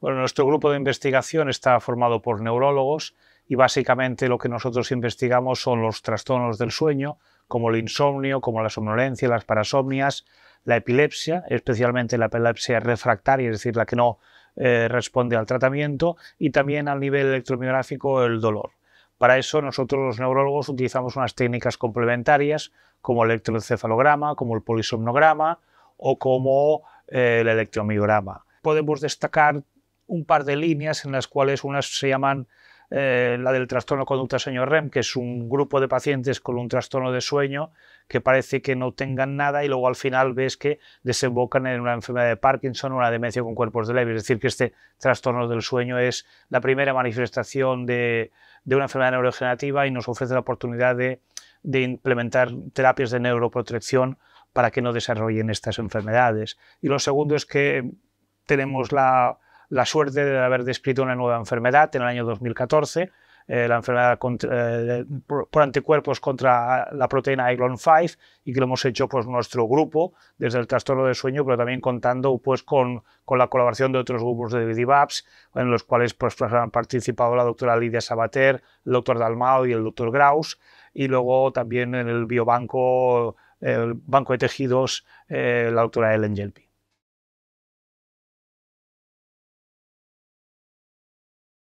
Bueno, nuestro grupo de investigación está formado por neurólogos y básicamente lo que nosotros investigamos son los trastornos del sueño, como el insomnio, como la somnolencia, las parasomnias, la epilepsia, especialmente la epilepsia refractaria, es decir, la que no responde al tratamiento, y también al nivel electromiográfico el dolor. Para eso nosotros los neurólogos utilizamos unas técnicas complementarias como el electroencefalograma, como el polisomnograma o como el electromiograma. Podemos destacar un par de líneas en las cuales unas se llaman la del trastorno de conducta sueño REM, que es un grupo de pacientes con un trastorno de sueño que parece que no tengan nada y luego al final ves que desembocan en una enfermedad de Parkinson o una demencia con cuerpos de Lewy. Es decir, que este trastorno del sueño es la primera manifestación de una enfermedad neurodegenerativa y nos ofrece la oportunidad de implementar terapias de neuroprotección para que no desarrollen estas enfermedades. Y lo segundo es que tenemos la suerte de haber descrito una nueva enfermedad en el año 2014, la enfermedad por anticuerpos contra la proteína AGLON5, y que lo hemos hecho pues nuestro grupo desde el trastorno de sueño, pero también contando pues con la colaboración de otros grupos de DIVAPS, en los cuales pues han participado la doctora Lidia Sabater, el doctor Dalmau y el doctor Graus, y luego también en el biobanco, el banco de tejidos, la doctora Ellen Gelpi.